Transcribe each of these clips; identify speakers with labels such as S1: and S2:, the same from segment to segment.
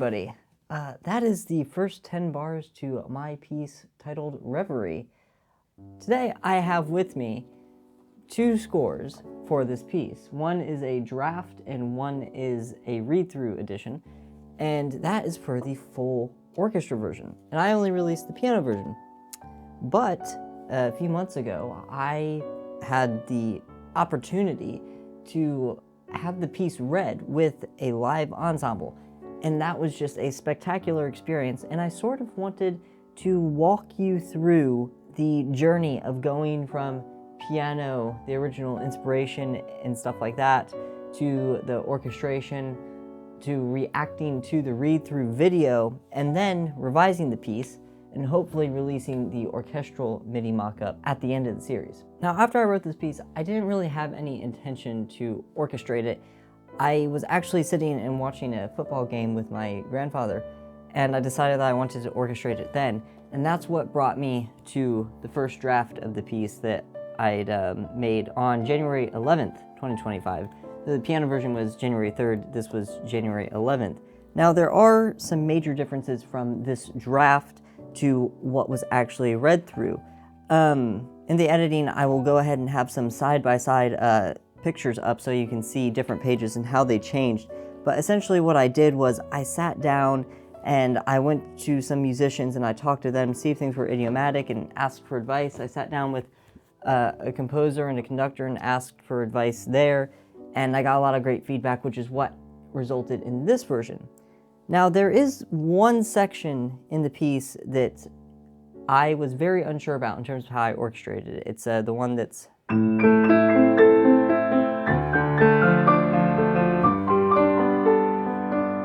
S1: everybody. That is the first 10 bars to my piece titled Rêverie. Today I have with me two scores for this piece. One is a draft and one is a read-through edition, and that is for the full orchestra version. And I only released the piano version. But a few months ago, I had the opportunity to have the piece read with a live ensemble. And that was just a spectacular experience. And I sort of wanted to walk you through the journey of going from piano, the original inspiration and stuff like that, to the orchestration, to reacting to the read-through video, and then revising the piece, and hopefully releasing the orchestral MIDI mock-up at the end of the series. Now, after I wrote this piece, I didn't really have any intention to orchestrate it. I was actually sitting and watching a football game with my grandfather, and I decided that I wanted to orchestrate it then, and that's what brought me to the first draft of the piece that I'd made on January 11th, 2025. The piano version was January 3rd, this was January 11th. Now, there are some major differences from this draft to what was actually read through. In the editing, I will go ahead and have some side-by-side pictures up so you can see different pages and how they changed. But essentially what I did was I sat down and I went to some musicians and I talked to them, see if things were idiomatic, and asked for advice. I sat down with a composer and a conductor and asked for advice there, and I got a lot of great feedback, which is what resulted in this version. Now, there is one section in the piece that I was very unsure about in terms of how I orchestrated it. It's the one that's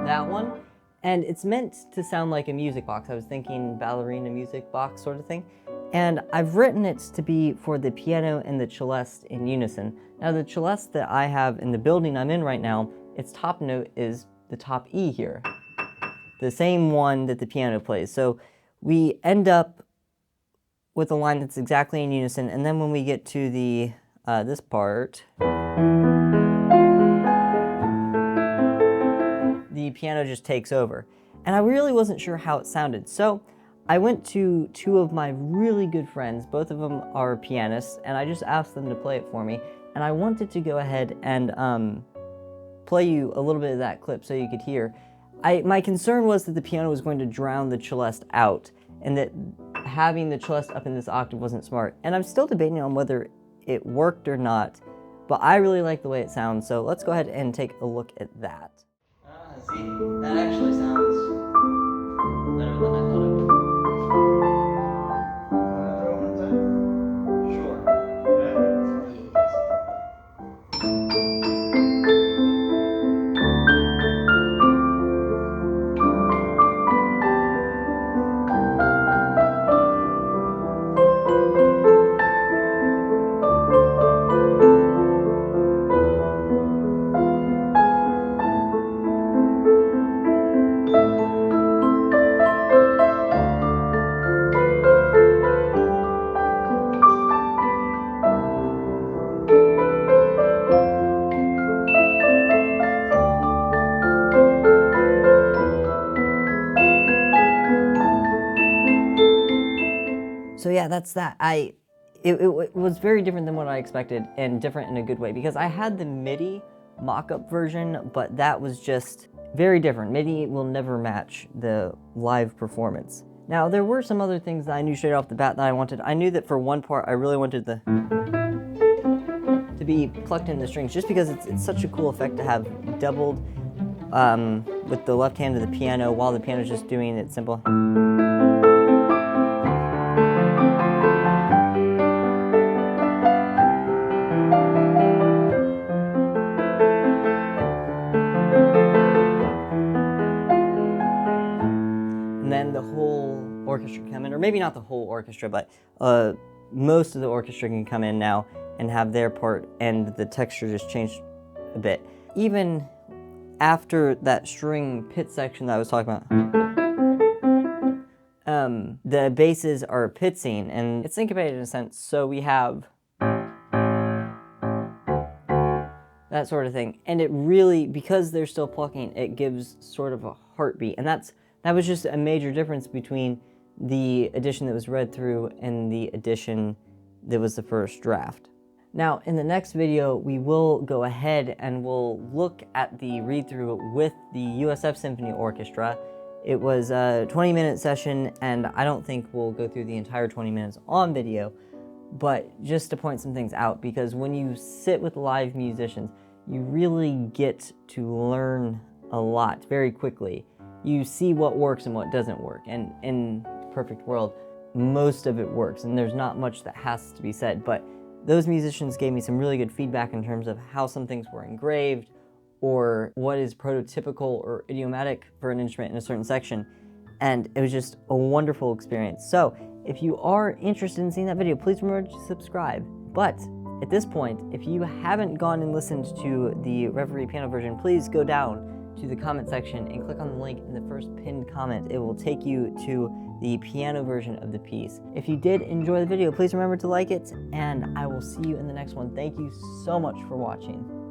S1: that one, and it's meant to sound like a music box. I was thinking ballerina music box sort of thing, and I've written it to be for the piano and the celeste in unison. Now, the celeste that I have in the building I'm in right now, its top note is the top E here, the same one that the piano plays. So we end up with a line that's exactly in unison, and then when we get to the this part, the piano just takes over. And I really wasn't sure how it sounded, so I went to two of my really good friends. Both of them are pianists, and I just asked them to play it for me. And I wanted to go ahead and play you a little bit of that clip so you could hear. My concern was that the piano was going to drown the celeste out, and that having the celeste up in this octave wasn't smart. And I'm still debating on whether it worked or not, but I really like the way it sounds, so let's go ahead and take a look at that. See, that actually sounds better than I thought it would. Sure. So yeah, that's that. It was very different than what I expected, and different in a good way, because I had the MIDI mock-up version, but that was just very different. MIDI will never match the live performance. Now, there were some other things that I knew straight off the bat that I wanted. I knew that for one part, I really wanted to be plucked in the strings, just because it's such a cool effect to have doubled with the left hand of the piano while the piano's just doing it simple. And then the whole orchestra can come in, or maybe not the whole orchestra, but most of the orchestra can come in now and have their part, and the texture just changed a bit. Even after that string pit section that I was talking about, the basses are pitsing, and it's syncopated in a sense, so we have that that sort of thing. And it really, because they're still plucking, it gives sort of a heartbeat. And that was just a major difference between the edition that was read through and the edition that was the first draft. Now, in the next video, we will go ahead and we'll look at the read-through with the USF Symphony Orchestra. It was a 20-minute session, and I don't think we'll go through the entire 20 minutes on video, but just to point some things out, because when you sit with live musicians, you really get to learn a lot very quickly. You see what works and what doesn't work, and in a perfect world, most of it works, and there's not much that has to be said, but those musicians gave me some really good feedback in terms of how some things were engraved, or what is prototypical or idiomatic for an instrument in a certain section, and it was just a wonderful experience. So, if you are interested in seeing that video, please remember to subscribe. But at this point, if you haven't gone and listened to the Rêverie piano version, please go down to the comment section and click on the link in the first pinned comment. It will take you to the piano version of the piece. If you did enjoy the video, please remember to like it, and I will see you in the next one. Thank you so much for watching.